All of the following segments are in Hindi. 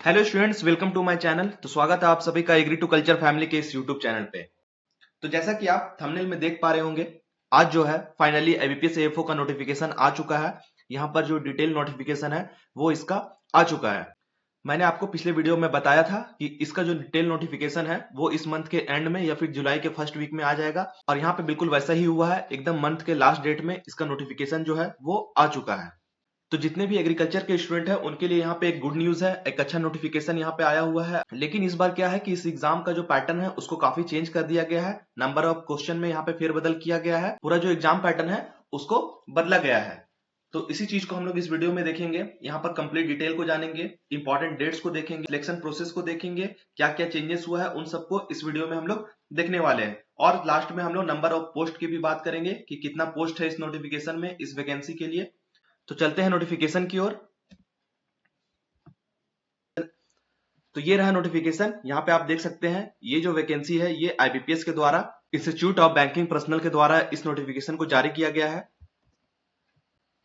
Hello students, welcome to my channel. तो स्वागत है आप सभी का एग्री टू कल्चर फैमिली के इस यूट्यूब चैनल पे। तो जैसा कि आप थंबनेल में देख पा रहे होंगे, आज जो है फाइनली आईबीपीएस एएफओ का नोटिफिकेशन आ चुका है। यहाँ पर जो डिटेल नोटिफिकेशन है वो इसका आ चुका है। मैंने आपको पिछले वीडियो में बताया था कि इसका जो डिटेल नोटिफिकेशन है वो इस मंथ के एंड में या फिर जुलाई के फर्स्ट वीक में आ जाएगा, और यहाँ पे बिल्कुल वैसा ही हुआ है। एकदम मंथ के लास्ट डेट में इसका नोटिफिकेशन जो है वो आ चुका है। तो जितने भी एग्रीकल्चर के स्टूडेंट हैं उनके लिए यहाँ पे एक गुड न्यूज है, एक अच्छा नोटिफिकेशन यहाँ पे आया हुआ है। लेकिन इस बार क्या है कि इस एग्जाम का जो पैटर्न है उसको काफी चेंज कर दिया गया है। नंबर ऑफ क्वेश्चन में यहाँ पे फेरबदल किया गया है। पूरा जो एग्जाम पैटर्न है उसको बदला गया है। तो इसी चीज को हम लोग इस वीडियो में देखेंगे। यहाँ पर कंप्लीट डिटेल को जानेंगे, इंपॉर्टेंट डेट्स को देखेंगे, सिलेक्शन प्रोसेस को देखेंगे, क्या क्या चेंजेस हुआ है उन सबको इस वीडियो में हम लोग देखने वाले हैं। और लास्ट में हम लोग नंबर ऑफ पोस्ट की भी बात करेंगे कि कितना पोस्ट है इस नोटिफिकेशन में, इस वैकेंसी के लिए। तो चलते हैं नोटिफिकेशन की ओर। तो ये रहा नोटिफिकेशन। यहाँ पे आप देख सकते हैं ये जो वैकेंसी है ये आईबीपीएस के द्वारा, इंस्टीट्यूट ऑफ बैंकिंग पर्सनल के द्वारा इस नोटिफिकेशन को जारी किया गया है।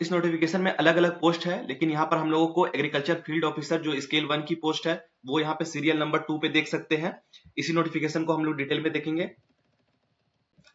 इस नोटिफिकेशन में अलग अलग पोस्ट है, लेकिन यहाँ पर हम लोगों को एग्रीकल्चर फील्ड ऑफिसर जो स्केल 1 की पोस्ट है वो यहाँ पे सीरियल नंबर 2 पे देख सकते हैं। इसी नोटिफिकेशन को हम लोग डिटेल में देखेंगे।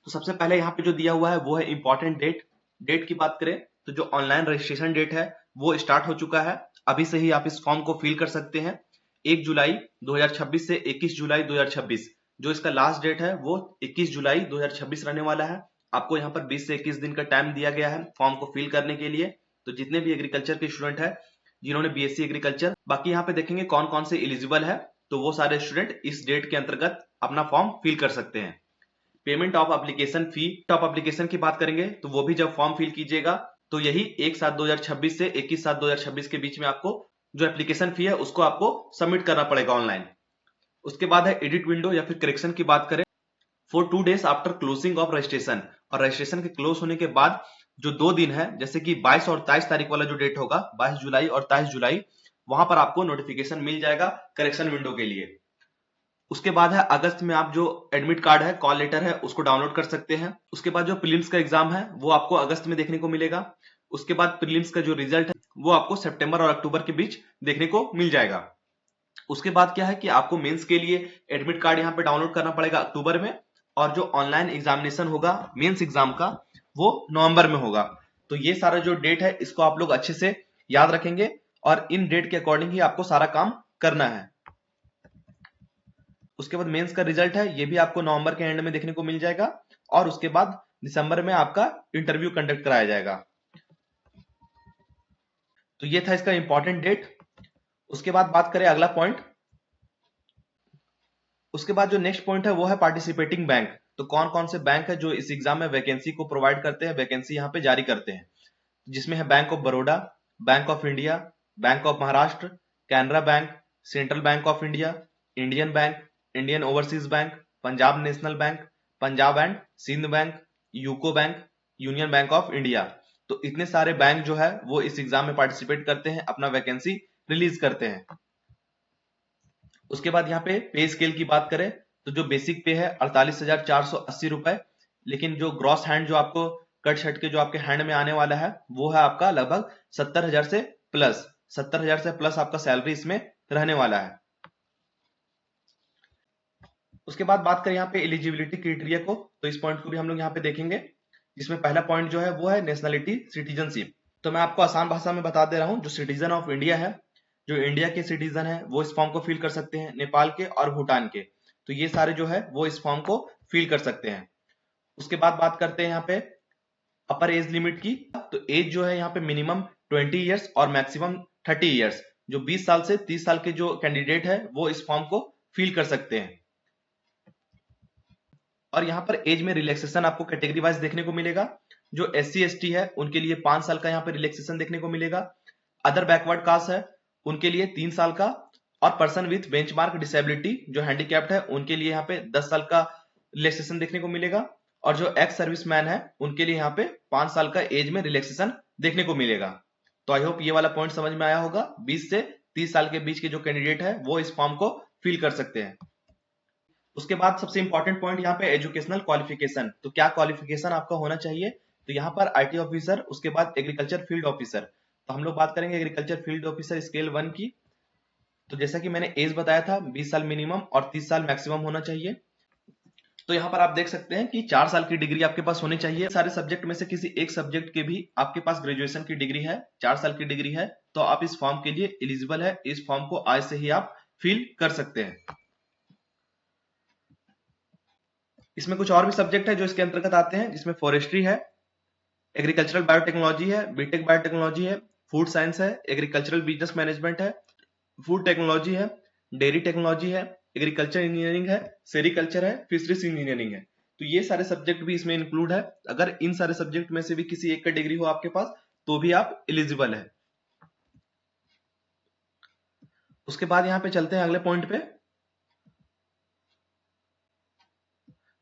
तो सबसे पहले यहाँ पे जो दिया हुआ है वो है इंपॉर्टेंट डेट की बात करें तो जो ऑनलाइन रजिस्ट्रेशन डेट है वो स्टार्ट हो चुका है। अभी से ही आप इस फॉर्म को फिल कर सकते हैं। 1 जुलाई 2026 से 21 जुलाई 2026 जो इसका लास्ट डेट है वो 21 जुलाई 2026 रहने वाला है। आपको यहाँ पर 20 से 21 दिन का टाइम दिया गया है फॉर्म को फिल करने के लिए। तो जितने भी एग्रीकल्चर के स्टूडेंट है जिन्होंने बीएससी एग्रीकल्चर, बाकी यहाँ पे देखेंगे कौन कौन से एलिजिबल है, तो वो सारे स्टूडेंट इस डेट के अंतर्गत अपना फॉर्म फिल कर सकते हैं। Payment of application fee, top application की बात करेंगे तो वो भी जब फॉर्म फिल कीजिएगा तो यही 1/7/2026 से 21/7/2026 के बीच में आपको जो एप्लीकेशन फी है उसको आपको सबमिट करना पड़ेगा ऑनलाइन। उसके बाद है एडिट विंडो या फिर करेक्शन की बात करें, for 2 days after closing of registration, और रजिस्ट्रेशन के क्लोज होने के बाद जो 2 दिन है, जैसे कि 22 और 23 तारीख वाला जो डेट होगा, 22 जुलाई और 23 जुलाई, वहां पर आपको नोटिफिकेशन मिल जाएगा करेक्शन विंडो के लिए। उसके बाद है अगस्त में आप जो एडमिट कार्ड है, कॉल लेटर है, उसको डाउनलोड कर सकते हैं। उसके बाद जो प्रीलिम्स का एग्जाम है वो आपको अगस्त में देखने को मिलेगा। उसके बाद प्रीलिम्स का जो रिजल्ट है वो आपको सितंबर और अक्टूबर के बीच देखने को मिल जाएगा। उसके बाद क्या है कि आपको मेंस के लिए एडमिट कार्ड यहाँ पे डाउनलोड करना पड़ेगा अक्टूबर में, और जो ऑनलाइन एग्जामिनेशन होगा मेंस एग्जाम का वो नवंबर में होगा। तो ये सारा जो डेट है इसको आप लोग अच्छे से याद रखेंगे और इन डेट के अकॉर्डिंग ही आपको सारा काम करना है। उसके बाद मेंस का रिजल्ट है ये भी आपको नवंबर के एंड में देखने को मिल जाएगा, और उसके बाद दिसंबर में आपका इंटरव्यू कंडक्ट कराया जाएगा। तो ये था इसका इंपॉर्टेंट डेट। उसके बाद बात करें अगला पॉइंट। उसके बाद जो नेक्स्ट पॉइंट है वो है पार्टिसिपेटिंग बैंक। तो कौन कौन से बैंक है जो इस एग्जाम में वैकेंसी को प्रोवाइड करते हैं, वैकेंसी यहाँ पे जारी करते हैं, जिसमें है bank of Baroda, bank of India, bank of Maharashtra, Canara bank, central bank of India, Indian bank, Indian overseas bank, Punjab national bank, Punjab and Sindh bank, UCO bank, union bank of India. तो इतने सारे बैंक जो है वो इस एग्जाम में पार्टिसिपेट करते हैं, अपना वैकेंसी रिलीज करते हैं। उसके बाद यहाँ पे स्केल की बात करें तो जो बेसिक पे है 48,480 रुपए, लेकिन जो ग्रॉस हैंड जो आपको कट छट के जो आपके हैंड में आने वाला है वो है आपका लगभग 70,000 से प्लस, 70,000 से प्लस आपका सैलरी इसमें रहने वाला है। उसके बाद बात करें यहाँ पे एलिजिबिलिटी क्राइटेरिया को, तो इस पॉइंट को भी हम लोग यहाँ पे देखेंगे, जिसमें पहला पॉइंट जो है वो है नेशनलिटी सिटीजनशिप। तो मैं आपको आसान भाषा में बता दे रहा हूँ, जो सिटीजन ऑफ इंडिया है, जो इंडिया के सिटीजन है वो इस फॉर्म को फिल कर सकते हैं, नेपाल के और भूटान के, तो ये सारे जो है वो इस फॉर्म को फिल कर सकते हैं। उसके बाद बात करते हैं यहाँ पे अपर एज लिमिट की। तो एज जो है यहाँ पे मिनिमम 20 ईयर्स और मैक्सिमम 30 ईयर्स, जो 20 साल से 30 साल के जो कैंडिडेट है वो इस फॉर्म को फिल कर सकते हैं। और यहाँ पर एज में रिलैक्सेशन आपको कैटेगरी वाइज देखने को मिलेगा। जो SC ST है उनके लिए 5 साल का यहाँ पे रिलैक्सेशन देखने को मिलेगा। अदर बैकवर्ड कास्ट है उनके लिए 3 साल का, और पर्सन विथ बेंचमार्क डिसेबिलिटी जो हैंडीकैप्ड है उनके लिए यहाँ पे 10 साल का रिलैक्सेशन देखने को मिलेगा। और जो एक्स सर्विसमैन है उनके लिए यहाँ पे 5 साल का एज में रिलैक्सेशन देखने को मिलेगा। तो आई होप ये वाला पॉइंट समझ में आया होगा। 20 से 30 साल के बीच के जो कैंडिडेट है वो इस फॉर्म को फिल कर सकते हैं। उसके बाद सबसे इंपॉर्टेंट पॉइंट यहाँ पे एजुकेशनल क्वालिफिकेशन। तो क्या क्वालिफिकेशन आपका होना चाहिए, तो यहाँ पर IT ऑफिसर, उसके बाद एग्रीकल्चर फील्ड ऑफिसर। तो हम लोग बात करेंगे एग्रीकल्चर फील्ड ऑफिसर स्केल 1 की। तो जैसा कि मैंने एज बताया था 20 साल मिनिमम और 30 साल मैक्सिमम होना चाहिए। तो यहाँ पर आप देख सकते हैं कि 4 साल की डिग्री आपके पास होनी चाहिए। सारे सब्जेक्ट में से किसी एक सब्जेक्ट के भी आपके पास ग्रेजुएशन की डिग्री है, 4 साल की डिग्री है, तो आप इस फॉर्म के लिए एलिजिबल है। इस फॉर्म को आज से ही आप फिल कर सकते हैं। इसमें कुछ और भी सब्जेक्ट है जो इसके अंतर्गत आते हैं, जिसमें फॉरेस्ट्री है, एग्रीकल्चरल बायोटेक्नोलॉजी है, बीटेक बायोटेक्नोलॉजी है, फूड साइंस है, एग्रीकल्चरल बिजनेस मैनेजमेंट है, फूड टेक्नोलॉजी है, डेयरी टेक्नोलॉजी है, एग्रीकल्चर इंजीनियरिंग है, सेरिकल्चर है, फिशरीज इंजीनियरिंग है। तो ये सारे सब्जेक्ट भी इसमें इंक्लूड है। अगर इन सारे सब्जेक्ट में से भी किसी एक का डिग्री हो आपके पास तो भी आप एलिजिबल है। उसके बाद यहाँ पे चलते हैं अगले पॉइंट पे।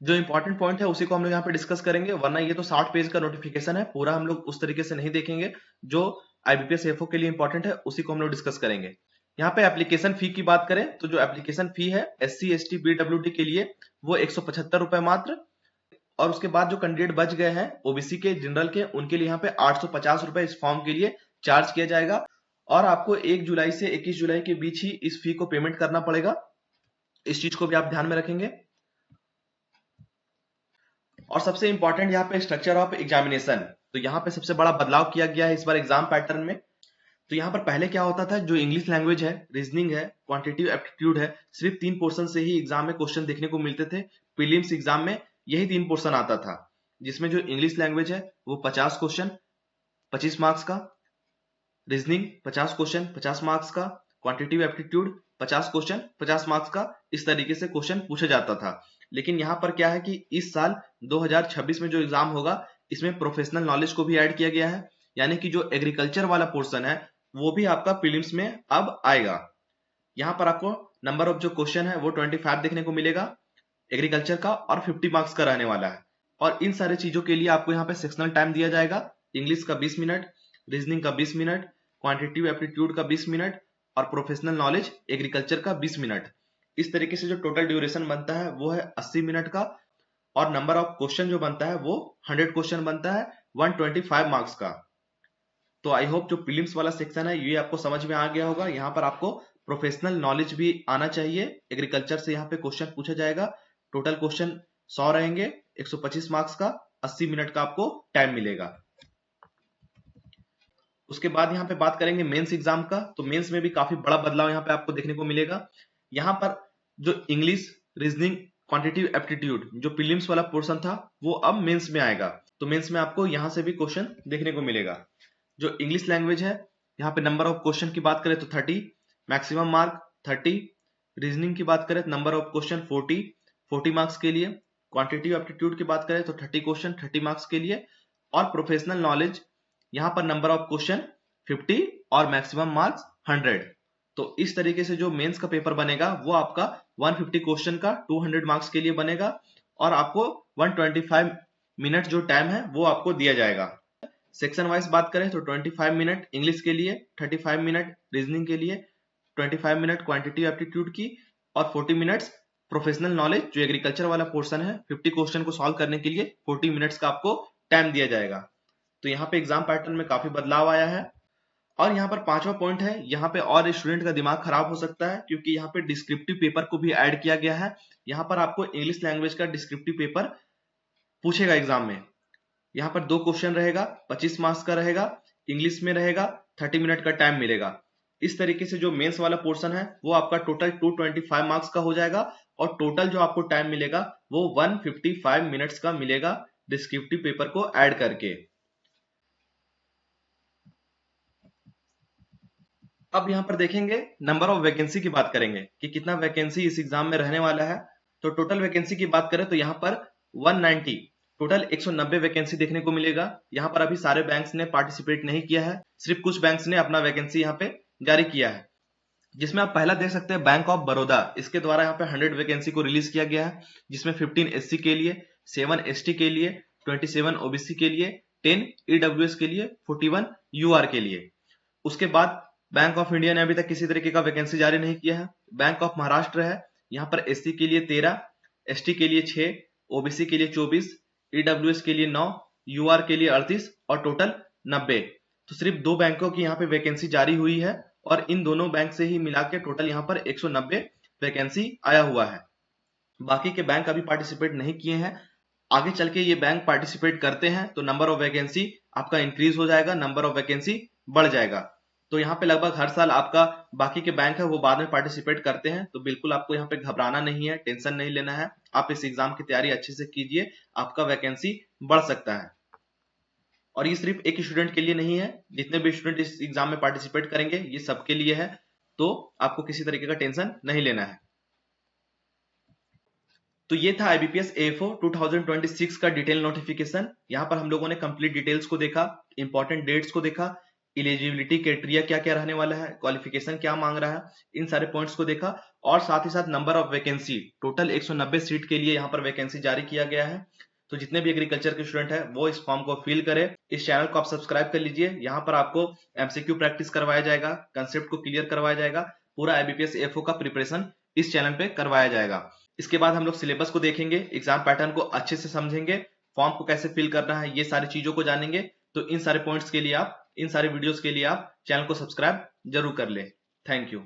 जो इंपॉर्टेंट पॉइंट है उसी को हम लोग यहाँ पे डिस्कस करेंगे, वरना ये तो 60 पेज का नोटिफिकेशन है, पूरा हम लोग उस तरीके से नहीं देखेंगे। जो आईबीपीएस एफओ के लिए इंपॉर्टेंट है उसी को हम लोग डिस्कस करेंगे। यहाँ पे एप्लीकेशन फी की बात करें तो जो एप्लीकेशन फी है SC ST PWD के लिए वो 175 रुपए मात्र, और उसके बाद जो कैंडिडेट बच गए हैं ओबीसी के, जनरल के, उनके लिए यहाँ पे 850 रुपए इस फॉर्म के लिए चार्ज किया जाएगा। और आपको 1 जुलाई से 21 जुलाई के बीच ही इस फी को पेमेंट करना पड़ेगा। इस चीज को भी आप ध्यान में रखेंगे। और सबसे इंपॉर्टेंट यहाँ पे स्ट्रक्चर ऑफ एग्जामिनेशन, तो यहाँ पे सबसे बड़ा बदलाव किया गया है इस बार एग्जाम पैटर्न में। तो यहाँ पर पहले क्या होता था, जो इंग्लिश लैंग्वेज है, रीजनिंग है, क्वांटिटेटिव एप्टीट्यूड है, सिर्फ 3 पोर्शन से ही एग्जाम में क्वेश्चन देखने को मिलते थे। प्रीलिम्स एग्जाम में यही 3 पोर्शन आता था, जिसमें जो इंग्लिश लैंग्वेज है वो 50 क्वेश्चन 25 मार्क्स का, रीजनिंग 50 क्वेश्चन 50 मार्क्स का, क्वांटिटेटिव एप्टीट्यूड 50 क्वेश्चन 50 मार्क्स का, इस तरीके से क्वेश्चन पूछा जाता था। लेकिन यहाँ पर क्या है कि इस साल 2026 में जो एग्जाम होगा इसमें प्रोफेशनल नॉलेज को भी ऐड किया गया है, यानी कि जो एग्रीकल्चर वाला पोर्शन है वो भी आपका प्रीलिम्स में अब आएगा। यहाँ पर आपको नंबर ऑफ जो क्वेश्चन है वो 25 देखने को मिलेगा एग्रीकल्चर का, और 50 मार्क्स का रहने वाला है। और इन सारी चीजों के लिए आपको यहाँ पे सेक्शनल टाइम दिया जाएगा। इंग्लिश का 20 मिनट, रीजनिंग का 20 मिनट, क्वांटिटेटिव एप्टीट्यूड का 20 मिनट, और प्रोफेशनल नॉलेज एग्रीकल्चर का 20 मिनट। इस तरीके से जो टोटल ड्यूरेशन बनता है वो है 80 मिनट का, और नंबर ऑफ क्वेश्चन जो बनता है वो 100 क्वेश्चन बनता है 125 मार्क्स का। तो आई होप जो प्रीलिम्स वाला सेक्शन है ये आपको समझ में आ गया होगा। यहाँ पर आपको प्रोफेशनल नॉलेज भी आना चाहिए। एग्रीकल्चर से यहाँ पे क्वेश्चन पूछा जाएगा। टोटल क्वेश्चन 100 रहेंगे, 125 मार्क्स का, 80 मिनट का आपको टाइम मिलेगा। उसके बाद यहाँ पे बात करेंगे मेंस एग्जाम का। तो मेंस में भी काफी बड़ा बदलाव यहाँ पे आपको देखने को मिलेगा। यहाँ पर जो इंग्लिश, रीजनिंग, क्वांटिटेटिव एप्टीट्यूड जो प्रीलिम्स वाला पोर्शन था वो अब मेंस में आएगा। तो मेंस में आपको यहाँ से भी क्वेश्चन देखने को मिलेगा। जो इंग्लिश लैंग्वेज है यहाँ पे नंबर ऑफ क्वेश्चन की बात करें तो 30, मैक्सिमम मार्क 30। रीजनिंग की बात करें तो नंबर ऑफ क्वेश्चन 40 मार्क्स के लिए। क्वांटिटेटिव एप्टीट्यूड की बात करें तो 30 क्वेश्चन 30 मार्क्स के लिए। और प्रोफेशनल नॉलेज यहाँ पर नंबर ऑफ क्वेश्चन 50 और मैक्सिमम मार्क्स 100। तो इस तरीके से जो मेंस का पेपर बनेगा वो आपका 150 क्वेश्चन का 200 मार्क्स के लिए बनेगा, और आपको 125 मिनट जो टाइम है वो आपको दिया जाएगा। सेक्शन वाइज बात करें तो 25 मिनट इंग्लिश के लिए, 35 मिनट रीजनिंग के लिए, 25 मिनट क्वांटिटेटिव एप्टीट्यूड की, और 40 मिनट्स प्रोफेशनल नॉलेज जो एग्रीकल्चर वाला पोर्शन है 50 क्वेश्चन को सॉल्व करने के लिए 40 मिनट्स का आपको टाइम दिया जाएगा। तो यहाँ पे एग्जाम पैटर्न में काफी बदलाव आया है। और यहाँ पर 5वां पॉइंट है, यहाँ पे और स्टूडेंट का दिमाग खराब हो सकता है क्योंकि यहाँ पे डिस्क्रिप्टिव पेपर को भी ऐड किया गया है। यहाँ पर आपको इंग्लिश लैंग्वेज का डिस्क्रिप्टिव पेपर पूछेगा एग्जाम में। यहाँ पर 2 क्वेश्चन रहेगा, 25 मार्क्स का रहेगा, इंग्लिश में रहेगा, 30 मिनट का टाइम मिलेगा। इस तरीके से जो मेंस वाला पोर्शन है वो आपका टोटल 225 मार्क्स का हो जाएगा, और टोटल जो आपको टाइम मिलेगा वो 155 मिनट्स का मिलेगा डिस्क्रिप्टिव पेपर को ऐड करके। अब यहाँ पर देखेंगे नंबर ऑफ वैकेंसी की बात करेंगे कि कितना वैकेंसी इस एग्जाम में रहने वाला है। तो टोटल वैकेंसी की बात करें तो यहाँ पर 190, टोटल 190 वैकेंसी देखने को मिलेगा। यहाँ पर अभी सारे बैंक्स ने पार्टिसिपेट नहीं किया है, सिर्फ कुछ बैंक्स ने अपना वैकेंसी यहाँ पे जारी किया है, जिसमें आप पहला देख सकते हैं बैंक ऑफ बड़ौदा। इसके द्वारा यहाँ पे 100 वैकेंसी को रिलीज किया गया है, जिसमें 15 SC के लिए, 7 ST के लिए, 27 OBC के लिए, 10 EWS के लिए, 41 UR के लिए। उसके बाद बैंक ऑफ इंडिया ने अभी तक किसी तरीके का वैकेंसी जारी नहीं किया है। बैंक ऑफ महाराष्ट्र है, यहाँ पर SC के लिए 13, ST के लिए 6, OBC के लिए 24, EWS के लिए 9, UR के लिए 38, और टोटल 90। तो सिर्फ 2 बैंकों की यहाँ पे वैकेंसी जारी हुई है, और इन दोनों बैंक से ही मिला के टोटल यहाँ पर 190 वैकेंसी आया हुआ है। बाकी के बैंक अभी पार्टिसिपेट नहीं किए हैं। आगे चल के ये बैंक पार्टिसिपेट करते हैं तो नंबर ऑफ वैकेंसी आपका इंक्रीज हो जाएगा, नंबर ऑफ वैकेंसी बढ़ जाएगा। तो यहाँ पे लगभग हर साल आपका बाकी के बैंक है वो बाद में पार्टिसिपेट करते हैं, तो बिल्कुल आपको यहाँ पे घबराना नहीं है, टेंशन नहीं लेना है। आप इस एग्जाम की तैयारी अच्छे से कीजिए, आपका वैकेंसी बढ़ सकता है। और ये सिर्फ एक स्टूडेंट के लिए नहीं है, जितने भी स्टूडेंट इस एग्जाम में पार्टिसिपेट करेंगे ये सबके लिए है, तो आपको किसी तरीके का टेंशन नहीं लेना है। तो ये था IBPS AFO 2026 का डिटेल नोटिफिकेशन। यहाँ पर हम लोगों ने कंप्लीट डिटेल्स को देखा, इंपॉर्टेंट डेट्स को देखा, एलिजिबिलिटी क्राइटेरिया क्या क्या रहने वाला है, क्वालिफिकेशन क्या मांग रहा है, इन सारे पॉइंट्स को देखा, और साथ ही साथ number of vacancy total 190 seat के लिए यहाँ पर वैकेंसी जारी किया गया है। तो जितने भी एग्रीकल्चर के स्टूडेंट है वो इस फॉर्म को फिल करें। इस चैनल को आप सब्सक्राइब कर लीजिए, यहाँ पर आपको MCQ प्रैक्टिस करवाया जाएगा, कंसेप्ट को क्लियर करवाया जाएगा, पूरा IBPS AFO का प्रिपरेशन इस चैनल पे करवाया जाएगा। इसके बाद हम लोग सिलेबस को देखेंगे, एग्जाम पैटर्न को अच्छे से समझेंगे, फॉर्म को कैसे फिल करना है, ये सारी चीजों को जानेंगे। तो इन सारे पॉइंट्स के लिए आप, इन सारे वीडियोस के लिए आप चैनल को सब्सक्राइब जरूर कर ले। Thank you.